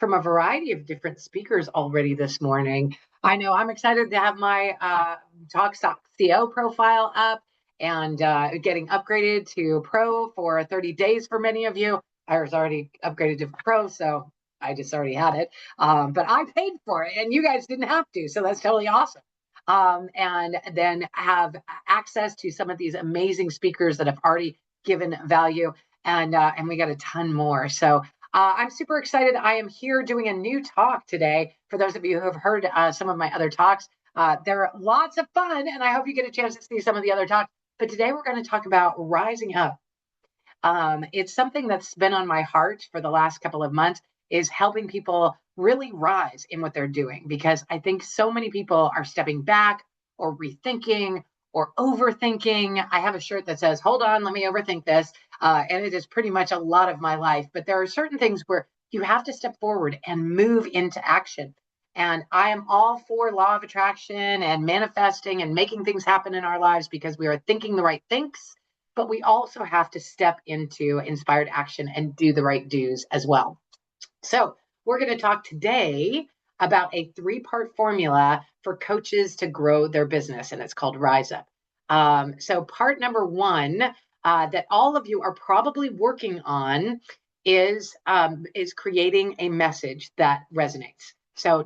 from a variety of different speakers already this morning. I know I'm excited to have my Talkstock CO profile up and getting upgraded to Pro for 30 days for many of you. I was already upgraded to Pro, so I just already had it. But I paid for it, and you guys didn't have to, so that's totally awesome. And then have access to some of these amazing speakers that have already given value, and we got a ton more. So I'm super excited. I am here doing a new talk today. For those of you who have heard some of my other talks, they're lots of fun, and I hope you get a chance to see some of the other talks. But today we're going to talk about rising up. It's something that's been on my heart for the last couple of months, is helping people really rise in what they're doing, because I think so many people are stepping back or rethinking or overthinking. I have a shirt that says, hold on, let me overthink this. And it is pretty much a lot of my life. But there are certain things where you have to step forward and move into action. And I am all for law of attraction and manifesting and making things happen in our lives because we are thinking the right things. But we also have to step into inspired action and do the right do's as well. So we're going to talk today about a 3-part formula for coaches to grow their business, and it's called Rise Up. So part number 1 that all of you are probably working on is creating a message that resonates. So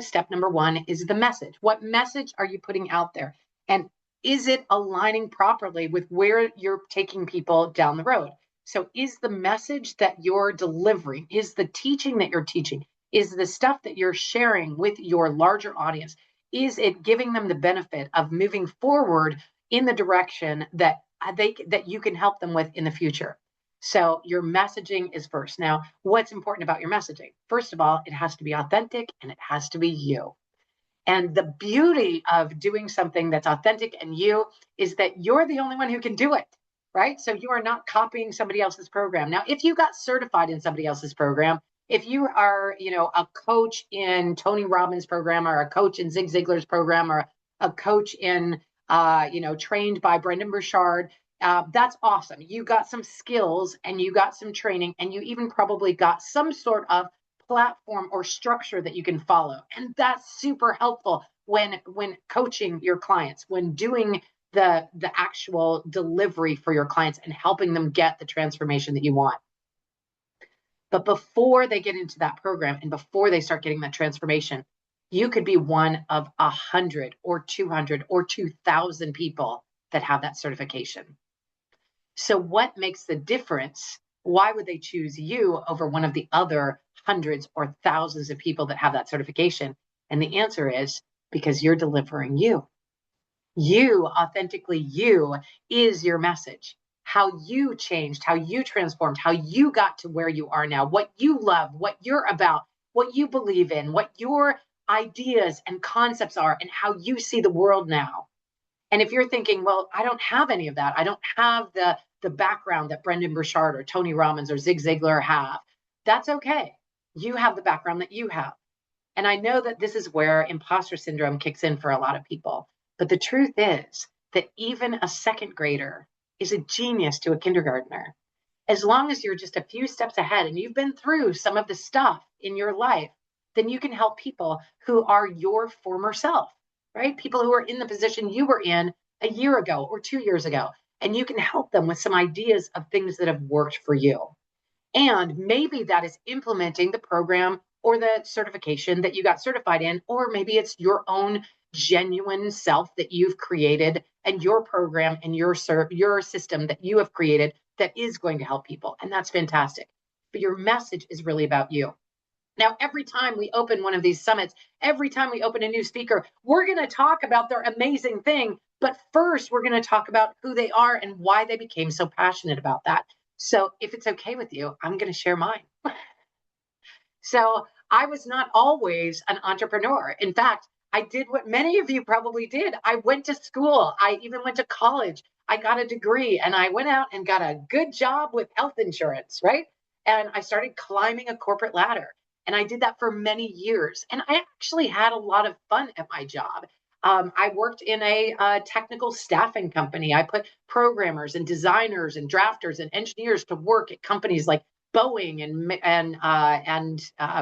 step number one is the message. What message are you putting out there? And is it aligning properly with where you're taking people down the road? So is the message that you're delivering, is the teaching that you're teaching, is the stuff that you're sharing with your larger audience, is it giving them the benefit of moving forward in the direction that you can help them with in the future? So your messaging is first. Now, what's important about your messaging? First of all, it has to be authentic and it has to be you. And the beauty of doing something that's authentic and you is that you're the only one who can do it, right? So you are not copying somebody else's program. Now, if you got certified in somebody else's program, if you are, a coach in Tony Robbins' program, or a coach in Zig Ziglar's program, or a coach in, trained by Brendan Burchard, that's awesome. You got some skills and you got some training, and you even probably got some sort of platform or structure that you can follow. And that's super helpful when coaching your clients, when doing the actual delivery for your clients and helping them get the transformation that you want. But before they get into that program and before they start getting that transformation, you could be one of 100 or 200 or 2,000 people that have that certification. So what makes the difference? Why would they choose you over one of the other hundreds or thousands of people that have that certification? And the answer is because you're delivering you. You, authentically you, is your message. How you changed, how you transformed, how you got to where you are now, what you love, what you're about, what you believe in, what your ideas and concepts are, and how you see the world now. And if you're thinking, well, I don't have any of that, I don't have the background that Brendan Burchard or Tony Robbins or Zig Ziglar have, that's okay. You have the background that you have. And I know that this is where imposter syndrome kicks in for a lot of people. But the truth is that even a second grader is a genius to a kindergartner. As long as you're just a few steps ahead and you've been through some of the stuff in your life, then you can help people who are your former self, right? People who are in the position you were in a year ago or 2 years ago. And you can help them with some ideas of things that have worked for you. And maybe that is implementing the program or the certification that you got certified in, or maybe it's your own genuine self that you've created and your program and your system that you have created that is going to help people. And that's fantastic. But your message is really about you. Now, every time we open one of these summits, every time we open a new speaker, we're going to talk about their amazing thing. But first, we're going to talk about who they are and why they became so passionate about that. So if it's okay with you, I'm going to share mine. So I was not always an entrepreneur. In fact, I did what many of you probably did. I went to school. I even went to college. I got a degree and I went out and got a good job with health insurance, right? And I started climbing a corporate ladder. And I did that for many years. And I actually had a lot of fun at my job. I worked in a technical staffing company. I put programmers and designers and drafters and engineers to work at companies like Boeing and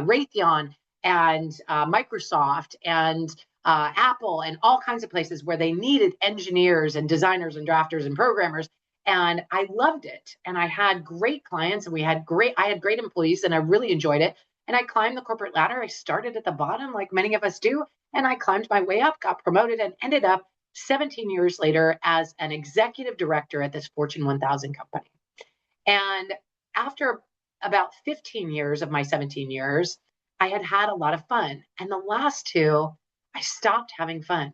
Raytheon and Microsoft and Apple and all kinds of places where they needed engineers and designers and drafters and programmers. And I loved it. And I had great clients and I had great employees and I really enjoyed it. And I climbed the corporate ladder. I started at the bottom, like many of us do. And I climbed my way up, got promoted, and ended up 17 years later as an executive director at this Fortune 1000 company. And after about 15 years of my 17 years, I had a lot of fun. And the last two, I stopped having fun.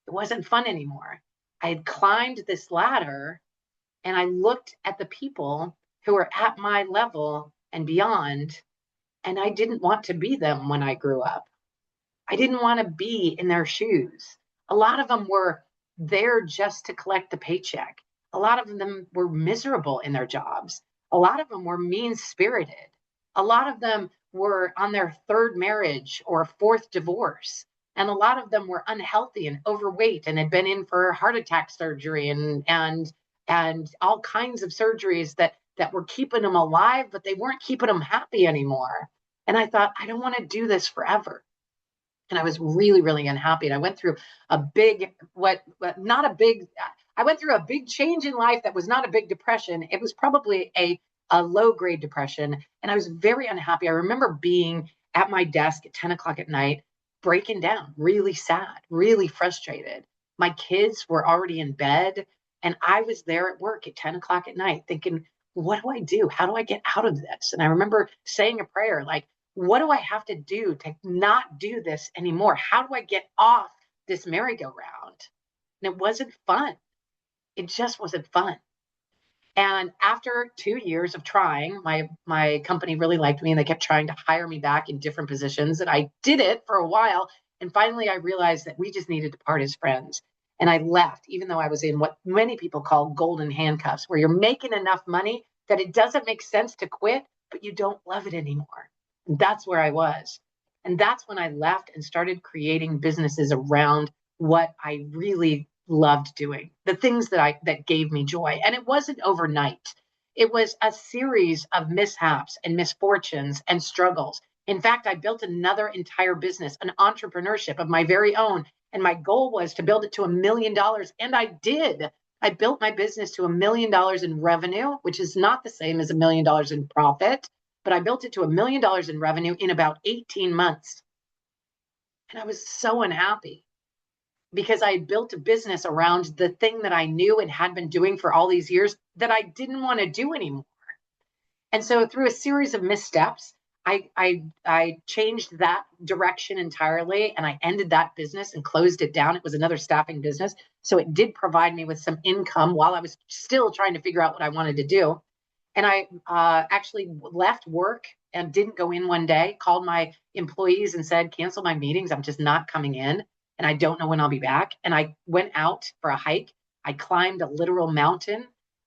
It wasn't fun anymore. I had climbed this ladder and I looked at the people who were at my level and beyond, and I didn't want to be them when I grew up. I didn't want to be in their shoes. A lot of them were there just to collect the paycheck. A lot of them were miserable in their jobs. A lot of them were mean-spirited. A lot of them were on their third marriage or fourth divorce. And a lot of them were unhealthy and overweight and had been in for heart attack surgery and all kinds of surgeries that were keeping them alive, but they weren't keeping them happy anymore. And I thought, I don't want to do this forever. And I was really, really unhappy. And I went through a big, I went through a big change in life that was not a big depression. It was probably a low grade depression. And I was very unhappy. I remember being at my desk at 10 o'clock at night, breaking down, really sad, really frustrated. My kids were already in bed. And I was there at work at 10 o'clock at night thinking, what do I do? How do I get out of this? And I remember saying a prayer like, what do I have to do to not do this anymore? How do I get off this merry-go-round? And it wasn't fun. It just wasn't fun. And after 2 years of trying, my company really liked me and they kept trying to hire me back in different positions. And I did it for a while. And finally, I realized that we just needed to part as friends. And I left, even though I was in what many people call golden handcuffs, where you're making enough money that it doesn't make sense to quit, but you don't love it anymore. That's where I was. And that's when I left and started creating businesses around what I really loved doing, the things that gave me joy. And it wasn't overnight. It was a series of mishaps and misfortunes and struggles. In fact, I built another entire business, an entrepreneurship of my very own. And my goal was to build it to $1 million. And I did. I built my business to $1 million in revenue, which is not the same as $1 million in profit. But I built it to $1 million in revenue in about 18 months. And I was so unhappy because I built a business around the thing that I knew and had been doing for all these years that I didn't want to do anymore. And so through a series of missteps, I changed that direction entirely and I ended that business and closed it down. It was another staffing business. So it did provide me with some income while I was still trying to figure out what I wanted to do. And I actually left work and didn't go in one day, called my employees and said, cancel my meetings. I'm just not coming in. And I don't know when I'll be back. And I went out for a hike. I climbed a literal mountain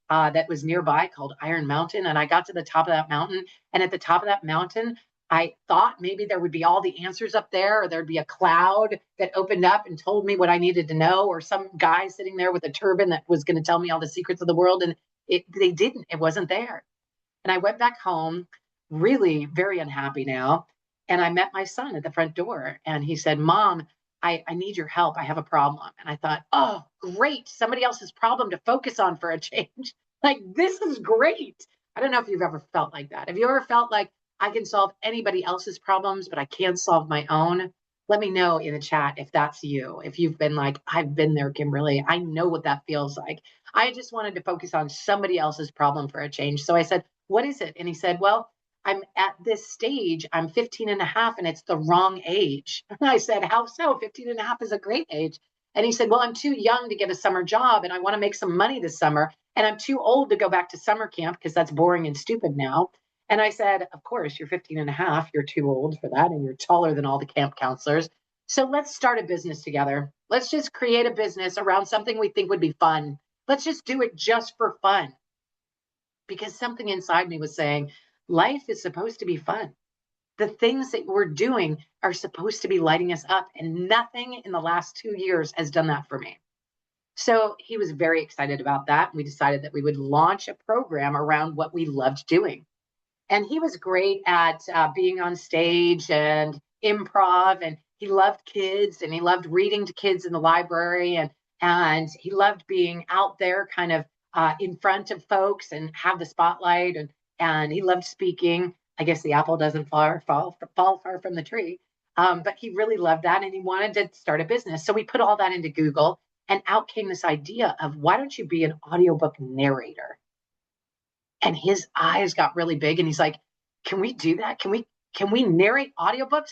that was nearby called Iron Mountain. And I got to the top of that mountain. And at the top of that mountain, I thought maybe there would be all the answers up there, or there'd be a cloud that opened up and told me what I needed to know, or some guy sitting there with a turban that was going to tell me all the secrets of the world. And they didn't. It wasn't there. And I went back home, really very unhappy now. And I met my son at the front door. And he said, Mom, I need your help. I have a problem. And I thought, oh, great. Somebody else's problem to focus on for a change. Like, this is great. I don't know if you've ever felt like that. Have you ever felt like I can solve anybody else's problems, but I can't solve my own? Let me know in the chat if that's you. If you've been like, I've been there, Kimberly. I know what that feels like. I just wanted to focus on somebody else's problem for a change. So I said, what is it? And he said, well, I'm at this stage. I'm 15 and a half and it's the wrong age. And I said, how so? 15 and a half is a great age. And he said, well, I'm too young to get a summer job and I want to make some money this summer. And I'm too old to go back to summer camp because that's boring and stupid now. And I said, of course, you're 15 and a half. You're too old for that. And you're taller than all the camp counselors. So let's start a business together. Let's just create a business around something we think would be fun. Let's just do it just for fun. Because something inside me was saying, life is supposed to be fun. The things that we're doing are supposed to be lighting us up. And nothing in the last 2 years has done that for me. So he was very excited about that. We decided that we would launch a program around what we loved doing. And he was great at being on stage and improv, and he loved kids, and he loved reading to kids in the library, and he loved being out there kind of in front of folks and have the spotlight, and he loved speaking. I guess the apple doesn't fall far from the tree. But he really loved that, and he wanted to start a business. So we put all that into Google, and out came this idea of, why don't you be an audiobook narrator? And his eyes got really big, and he's like, can we do that? Can we narrate audiobooks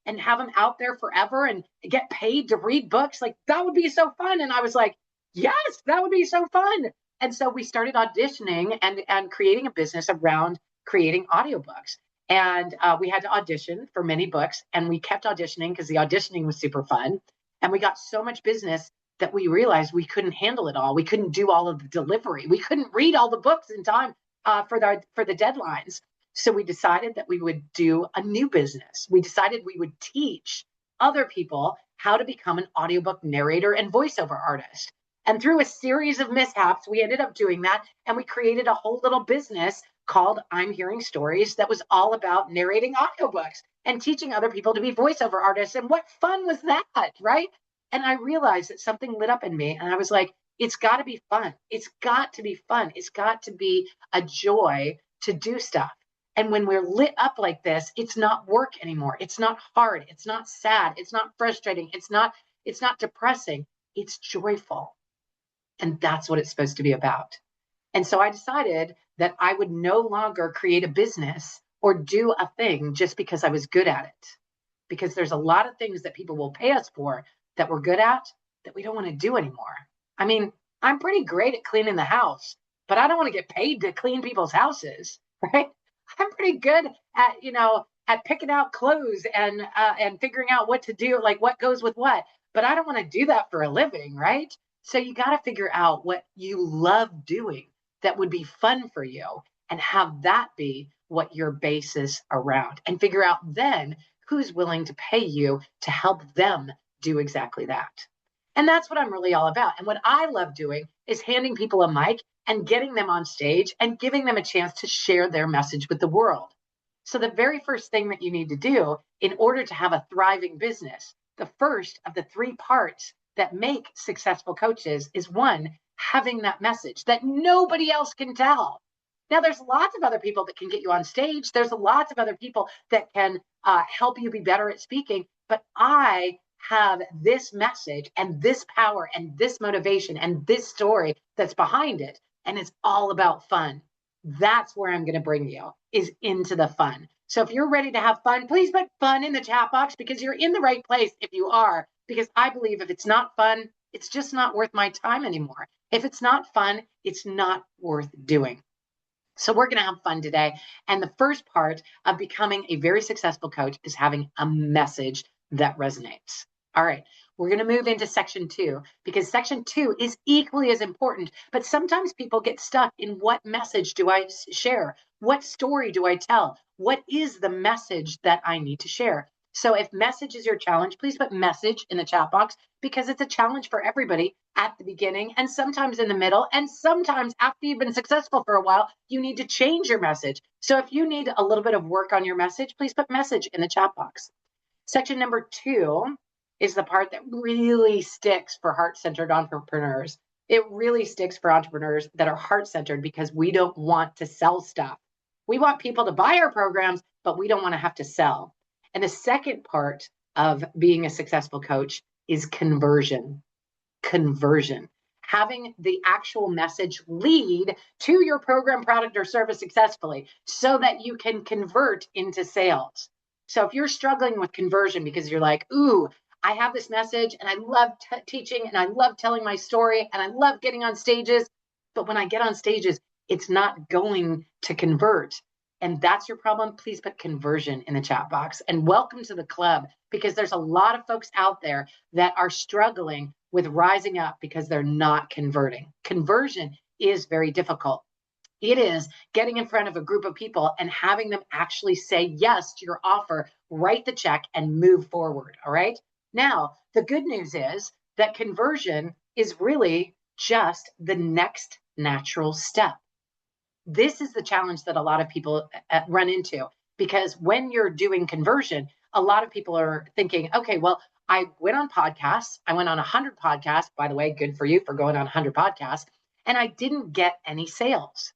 and have them out there forever and get paid to read books? Like, that would be so fun. And I was like, yes, that would be so fun. And so we started auditioning and creating a business around creating audiobooks. And we had to audition for many books, and we kept auditioning because the auditioning was super fun. And we got so much business that we realized we couldn't handle it all. We couldn't do all of the delivery. We couldn't read all the books in time for the deadlines. So we decided that we would do a new business. We decided we would teach other people how to become an audiobook narrator and voiceover artist. And through a series of mishaps, we ended up doing that. And we created a whole little business called I'm Hearing Stories that was all about narrating audiobooks and teaching other people to be voiceover artists. And what fun was that, right? And I realized that something lit up in me, and I was like, it's got to be fun. It's got to be fun. It's got to be a joy to do stuff. And when we're lit up like this, it's not work anymore. It's not hard. It's not sad. It's not frustrating. It's not depressing. It's joyful. And that's what it's supposed to be about. And so I decided that I would no longer create a business or do a thing just because I was good at it. Because there's a lot of things that people will pay us for that we're good at that we don't want to do anymore. I mean, I'm pretty great at cleaning the house, but I don't want to get paid to clean people's houses, right? I'm pretty good at picking out clothes and figuring out what to do, like what goes with what, but I don't want to do that for a living, right? So you got to figure out what you love doing that would be fun for you and have that be what your base is around, and figure out then who's willing to pay you to help them do exactly that. And that's what I'm really all about. And what I love doing is handing people a mic and getting them on stage and giving them a chance to share their message with the world. So the very first thing that you need to do in order to have a thriving business, the first of the 3 parts that make successful coaches is, 1, having that message that nobody else can tell. Now, there's lots of other people that can get you on stage. There's lots of other people that can help you be better at speaking. But I have this message and this power and this motivation and this story that's behind it. And it's all about fun. That's where I'm going to bring you, is into the fun. So if you're ready to have fun, please put fun in the chat box, because you're in the right place if you are. Because I believe if it's not fun, it's just not worth my time anymore. If it's not fun, it's not worth doing. So we're going to have fun today. And the first part of becoming a very successful coach is having a message that resonates. All right, we're going to move into section 2, because section 2 is equally as important. But sometimes people get stuck in, what message do I share? What story do I tell? What is the message that I need to share? So if message is your challenge, please put message in the chat box, because it's a challenge for everybody at the beginning, and sometimes in the middle, and sometimes after you've been successful for a while, you need to change your message. So if you need a little bit of work on your message, please put message in the chat box. Section number 2 is the part that really sticks for heart-centered entrepreneurs. It really sticks for entrepreneurs that are heart-centered, because we don't want to sell stuff. We want people to buy our programs, but we don't want to have to sell. And the second part of being a successful coach is conversion. Conversion. Having the actual message lead to your program, product, or service successfully, so that you can convert into sales. So if you're struggling with conversion because you're like, ooh, I have this message and I love teaching and I love telling my story and I love getting on stages, but when I get on stages, it's not going to convert, and that's your problem, please put conversion in the chat box. And welcome to the club, because there's a lot of folks out there that are struggling with rising up because they're not converting. Conversion is very difficult. It is getting in front of a group of people and having them actually say yes to your offer, write the check, and move forward. All right. Now, the good news is that conversion is really just the next natural step. This is the challenge that a lot of people run into, because when you're doing conversion, a lot of people are thinking, okay, well, I went on podcasts. I went on 100 podcasts, by the way, good for you for going on 100 podcasts, and I didn't get any sales.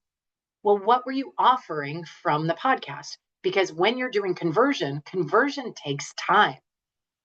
Well, what were you offering from the podcast? Because when you're doing conversion, conversion takes time.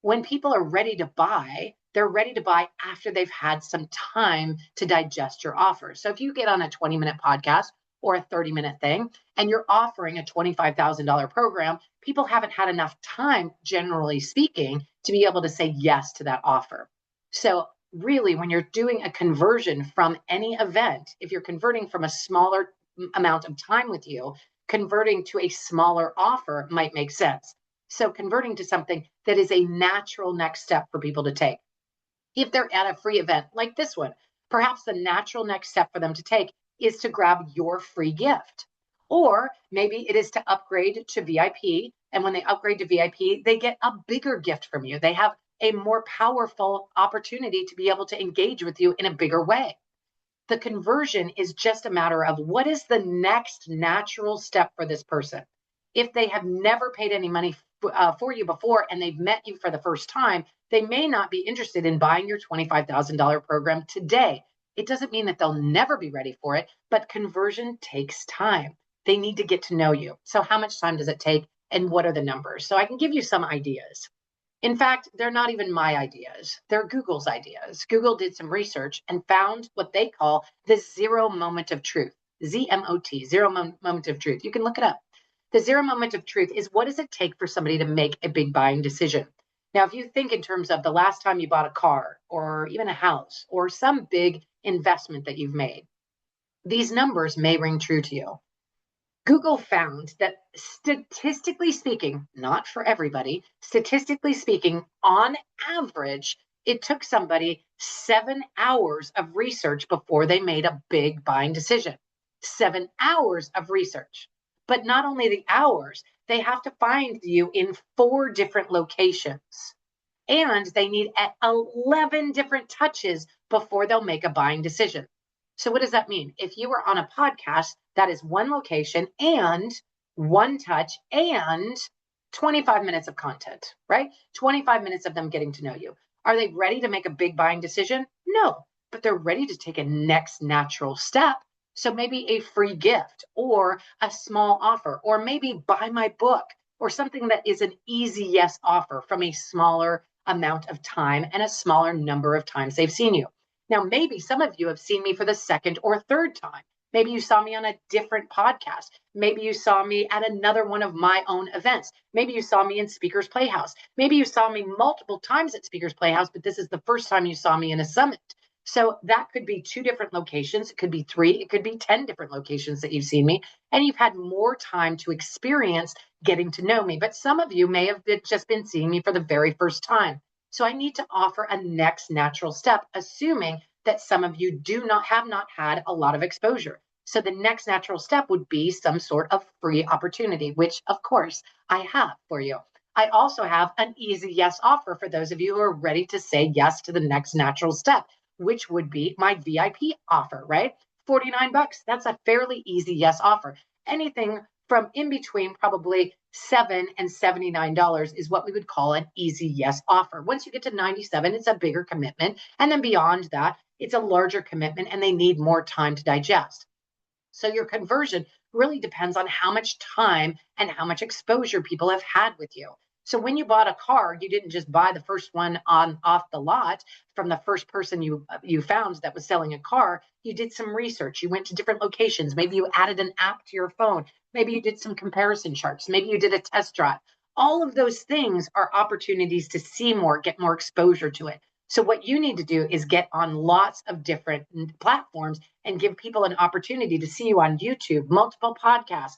When people are ready to buy, they're ready to buy after they've had some time to digest your offer. So if you get on a 20-minute podcast or a 30-minute thing and you're offering a $25,000 program, people haven't had enough time, generally speaking, to be able to say yes to that offer. So really, when you're doing a conversion from any event, if you're converting from a smaller amount of time with you, converting to a smaller offer might make sense. So converting to something that is a natural next step for people to take. If they're at a free event like this one, perhaps the natural next step for them to take is to grab your free gift. Or maybe it is to upgrade to VIP. And when they upgrade to VIP, they get a bigger gift from you. They have a more powerful opportunity to be able to engage with you in a bigger way. The conversion is just a matter of what is the next natural step for this person. If they have never paid any money for you before and they've met you for the first time, they may not be interested in buying your $25,000 program today. It doesn't mean that they'll never be ready for it, but conversion takes time. They need to get to know you. So how much time does it take and what are the numbers? So I can give you some ideas. In fact, they're not even my ideas. They're Google's ideas. Google did some research and found what they call the zero moment of truth, ZMOT, zero moment of truth. You can look it up. The zero moment of truth is what does it take for somebody to make a big buying decision? Now, if you think in terms of the last time you bought a car or even a house or some big investment that you've made, these numbers may ring true to you. Google found that statistically speaking, not for everybody, statistically speaking, on average, it took somebody 7 hours of research before they made a big buying decision. 7 hours of research. But not only the hours, they have to find you in 4 different locations. And they need 11 different touches before they'll make a buying decision. So what does that mean? If you were on a podcast, that is one location and one touch and 25 minutes of content, right? 25 minutes of them getting to know you. Are they ready to make a big buying decision? No, but they're ready to take a next natural step. So maybe a free gift or a small offer, or maybe buy my book or something that is an easy yes offer from a smaller amount of time and a smaller number of times they've seen you. Now, maybe some of you have seen me for the second or third time. Maybe you saw me on a different podcast. Maybe you saw me at another one of my own events. Maybe you saw me in Speaker's Playhouse. Maybe you saw me multiple times at Speaker's Playhouse, but this is the first time you saw me in a summit. So that could be 2 different locations. It could be 3. It could be 10 different locations that you've seen me. And you've had more time to experience getting to know me. But some of you may have just been seeing me for the very first time. So I need to offer a next natural step, assuming that some of you have not had a lot of exposure. So the next natural step would be some sort of free opportunity, which of course I have for you. I also have an easy yes offer for those of you who are ready to say yes to the next natural step, which would be my VIP offer, right? $49. That's a fairly easy yes offer. Anything from in between probably $7 and $79 is what we would call an easy yes offer. Once you get to 97, it's a bigger commitment. And then beyond that, it's a larger commitment and they need more time to digest. So your conversion really depends on how much time and how much exposure people have had with you. So when you bought a car, you didn't just buy the first one off the lot from the first person you found that was selling a car. You did some research. You went to different locations. Maybe you added an app to your phone. Maybe you did some comparison charts. Maybe you did a test drive. All of those things are opportunities to see more, get more exposure to it. So what you need to do is get on lots of different platforms and give people an opportunity to see you on YouTube, multiple podcasts,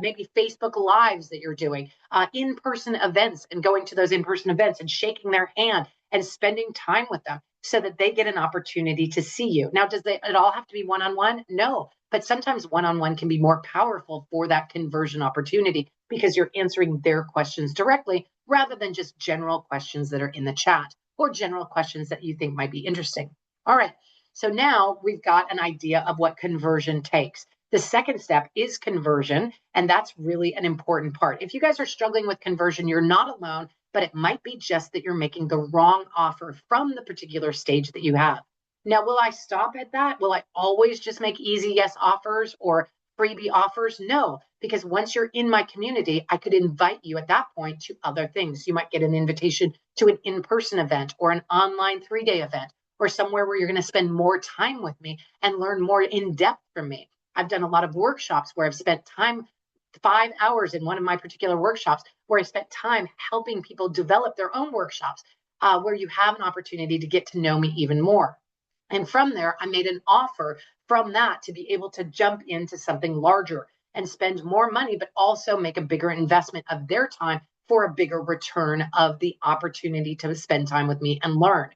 maybe Facebook Lives that you're doing, in-person events and going to those in-person events and shaking their hand and spending time with them so that they get an opportunity to see you. Now, does it all have to be one-on-one? No, but sometimes one-on-one can be more powerful for that conversion opportunity because you're answering their questions directly rather than just general questions that are in the chat or general questions that you think might be interesting. All right, so now we've got an idea of what conversion takes. The second step is conversion, and that's really an important part. If you guys are struggling with conversion, you're not alone, but it might be just that you're making the wrong offer from the particular stage that you have. Now, will I stop at that? Will I always just make easy yes offers or freebie offers? No, because once you're in my community, I could invite you at that point to other things. You might get an invitation to an in-person event or an online 3-day event or somewhere where you're going to spend more time with me and learn more in depth from me. I've done a lot of workshops where I've spent time, 5 hours in one of my particular workshops, where I spent time helping people develop their own workshops, where you have an opportunity to get to know me even more. And from there, I made an offer from that to be able to jump into something larger and spend more money, but also make a bigger investment of their time for a bigger return of the opportunity to spend time with me and learn.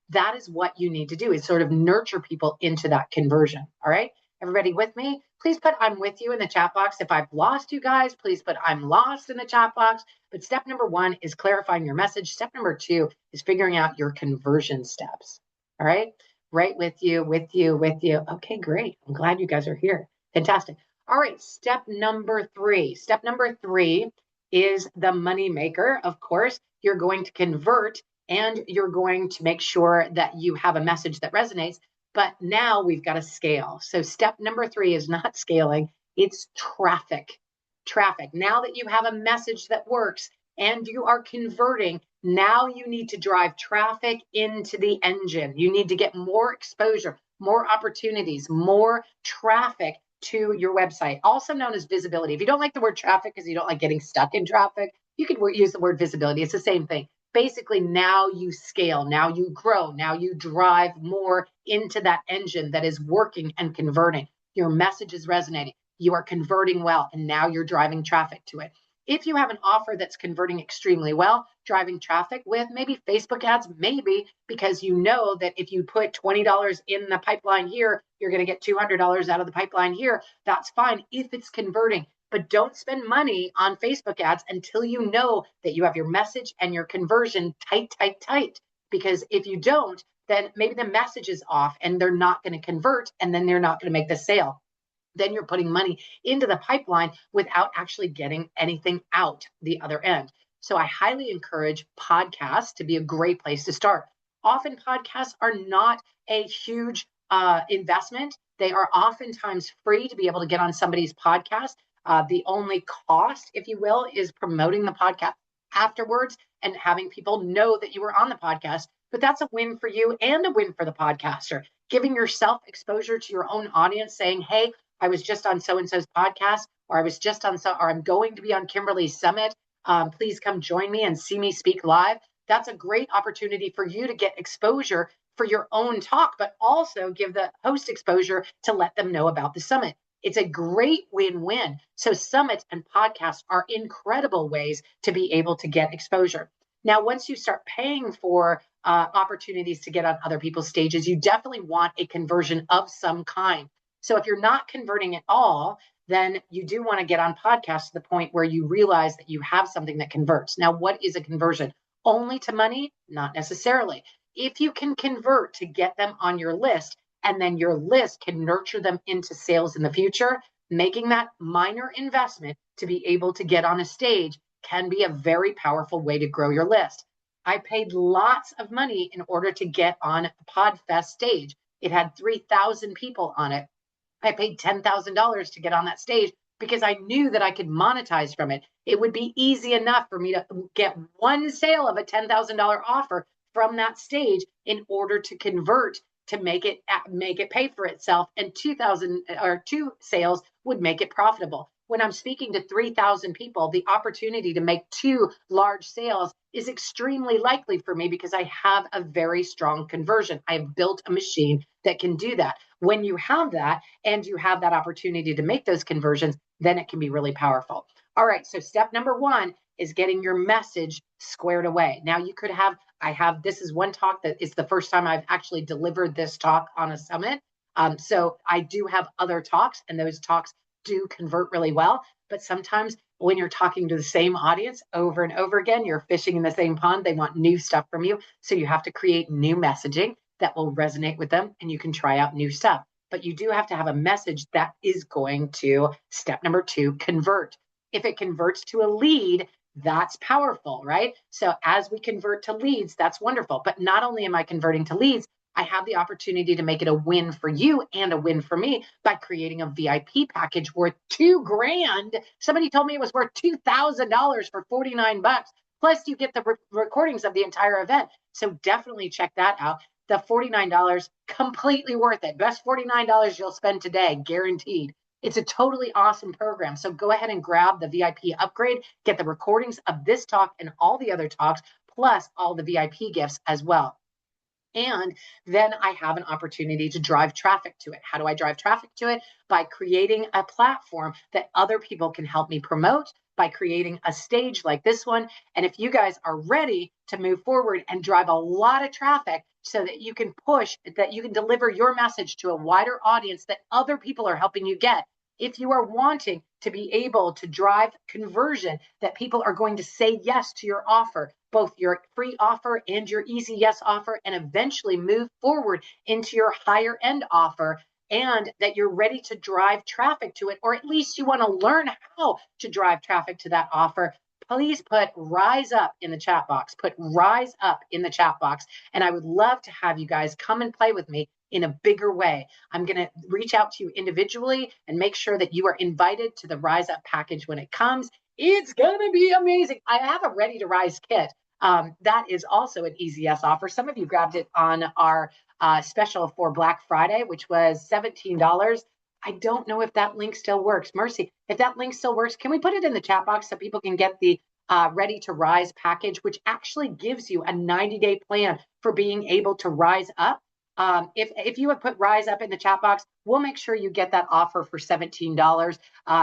That is what you need to do, is sort of nurture people into that conversion. All right. Everybody with me? Please put I'm with you in the chat box. If I've lost you guys, please put I'm lost in the chat box. But step number 1 is clarifying your message. Step number 2 is figuring out your conversion steps. All right. Right with you, with you, with you. Okay, great. I'm glad you guys are here. Fantastic. All right. Step number 3. Step number 3 is the money maker. Of course, you're going to convert and you're going to make sure that you have a message that resonates. But now we've got to scale. So step number 3 is not scaling, it's traffic. Traffic. Now that you have a message that works and you are converting, now you need to drive traffic into the engine. You need to get more exposure, more opportunities, more traffic to your website, also known as visibility. If you don't like the word traffic because you don't like getting stuck in traffic, you could use the word visibility. It's the same thing. Basically, now you scale, now you grow, now you drive more into that engine that is working and converting. Your message is resonating. You are converting well, and now you're driving traffic to it. If you have an offer that's converting extremely well, driving traffic with maybe Facebook ads, maybe because you know that if you put $20 in the pipeline here, you're going to get $200 out of the pipeline here. That's fine if it's converting. But don't spend money on Facebook ads until you know that you have your message and your conversion tight, tight, tight. Because if you don't, then maybe the message is off and they're not going to convert, and then they're not going to make the sale. Then you're putting money into the pipeline without actually getting anything out the other end. So I highly encourage podcasts to be a great place to start. Often podcasts are not a huge investment. They are oftentimes free to be able to get on somebody's podcast. The only cost, if you will, is promoting the podcast afterwards and having people know that you were on the podcast. But that's a win for you and a win for the podcaster. Giving yourself exposure to your own audience, saying, hey, I was just on so-and-so's podcast, or I was just on or I'm going to be on Kimberly's Summit. Please come join me and see me speak live. That's a great opportunity for you to get exposure for your own talk, but also give the host exposure to let them know about the summit. It's a great win-win. So summits and podcasts are incredible ways to be able to get exposure. Now, once you start paying for opportunities to get on other people's stages, you definitely want a conversion of some kind. So if you're not converting at all, then you do want to get on podcasts to the point where you realize that you have something that converts. Now, what is a conversion? Only to money? Not necessarily. If you can convert to get them on your list, and then your list can nurture them into sales in the future, making that minor investment to be able to get on a stage can be a very powerful way to grow your list. I paid lots of money in order to get on a PodFest stage. It had 3,000 people on it. I paid $10,000 to get on that stage because I knew that I could monetize from it. It would be easy enough for me to get one sale of a $10,000 offer from that stage in order to convert to make it pay for itself, and 2,000 or 2 sales would make it profitable. When I'm speaking to 3,000 people, the opportunity to make 2 large sales is extremely likely for me because I have a very strong conversion. I have built a machine that can do that. When you have that and you have that opportunity to make those conversions, then it can be really powerful. All right, so step number 1 is getting your message squared away. Now you could have, this is one talk that is the first time I've actually delivered this talk on a summit. So I do have other talks, and those talks do convert really well. But sometimes when you're talking to the same audience over and over again, you're fishing in the same pond. They want new stuff from you. So you have to create new messaging that will resonate with them, and you can try out new stuff. but you do have to have a message that is going to, step number 2, convert. If it converts to a lead, that's powerful, right? So as we convert to leads, that's wonderful. But not only am I converting to leads, I have the opportunity to make it a win for you and a win for me by creating a VIP package worth $2,000. Somebody told me it was worth $2,000 for 49 bucks. Plus you get the recordings of the entire event. So definitely check that out. The $49, completely worth it. Best $49 you'll spend today, guaranteed. It's a totally awesome program. So go ahead and grab the VIP upgrade, get the recordings of this talk and all the other talks, plus all the VIP gifts as well. And then I have an opportunity to drive traffic to it. How do I drive traffic to it? By creating a platform that other people can help me promote, by creating a stage like this one. And if you guys are ready to move forward and drive a lot of traffic so that you can push, that you can deliver your message to a wider audience that other people are helping you get, if you are wanting to be able to drive conversion, that people are going to say yes to your offer, both your free offer and your easy yes offer, and eventually move forward into your higher end offer, and that you're ready to drive traffic to it, or at least you want to learn how to drive traffic to that offer, please put Rise Up in the chat box. Put Rise Up in the chat box. And I would love to have you guys come and play with me in a bigger way. I'm going to reach out to you individually and make sure that you are invited to the Rise Up package when it comes. It's going to be amazing. I have a Ready to Rise kit. That is also an easy yes offer. Some of you grabbed it on our special for Black Friday, which was $17. I don't know if that link still works. Mercy, if that link still works, can we put it in the chat box so people can get the Ready to Rise package, which actually gives you a 90-day plan for being able to rise up. If you would put Rise Up in the chat box, we'll make sure you get that offer for $17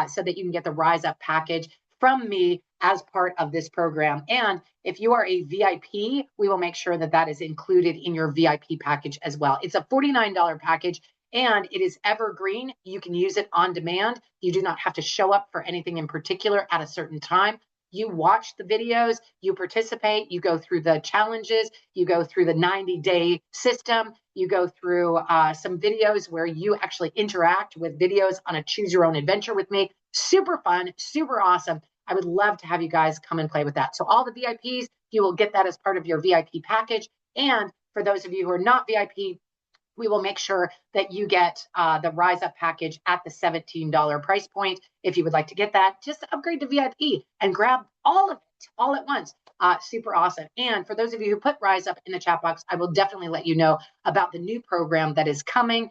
so that you can get the Rise Up package from me as part of this program. And if you are a VIP, we will make sure that that is included in your VIP package as well. It's a $49 package and it is evergreen. You can use it on demand. You do not have to show up for anything in particular at a certain time. You watch the videos, you participate, you go through the challenges, you go through the 90-day system, you go through some videos where you actually interact with videos on a choose your own adventure with me. Super fun, super awesome. I would love to have you guys come and play with that. So all the VIPs, you will get that as part of your VIP package. And for those of you who are not VIP, we will make sure that you get the Rise Up package at the $17 price point. If you would like to get that, just upgrade to VIP and grab all of it all at once. Super awesome. And for those of you who put Rise Up in the chat box, I will definitely let you know about the new program that is coming.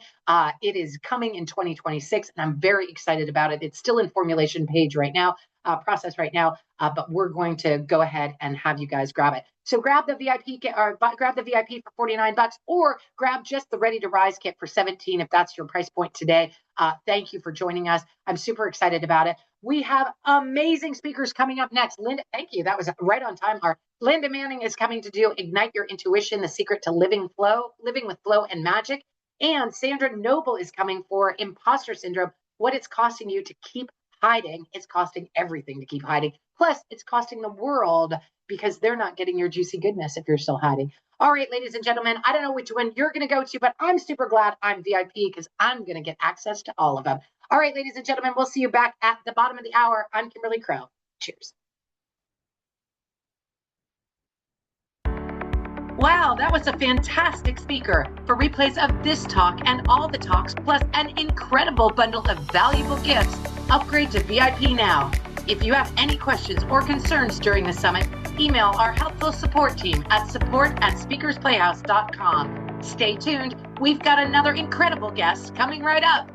It is coming in 2026, and I'm very excited about it. It's still in formulation page right now, process right now, but we're going to go ahead and have you guys grab it. So grab the VIP kit, or grab the VIP for 49 bucks, or grab just the Ready to Rise kit for 17 if that's your price point today. Thank you for joining us. I'm super excited about it. We have amazing speakers coming up next. Linda, thank you. That was right on time. Our Linda Manning is coming to do Ignite Your Intuition, the secret to living with flow and magic. And Sandra Noble is coming for Imposter Syndrome, what it's costing you to keep hiding. It's costing everything to keep hiding. Plus, it's costing the world because they're not getting your juicy goodness if you're still hiding. All right, ladies and gentlemen, I don't know which one you're going to go to, but I'm super glad I'm VIP because I'm going to get access to all of them. All right, ladies and gentlemen, we'll see you back at the bottom of the hour. I'm Kimberly Crowe. Cheers. Wow, that was a fantastic speaker. For replays of this talk and all the talks, plus an incredible bundle of valuable gifts, upgrade to VIP now. If you have any questions or concerns during the summit, email our helpful support team at support@speakersplayhouse.com. Stay tuned. We've got another incredible guest coming right up.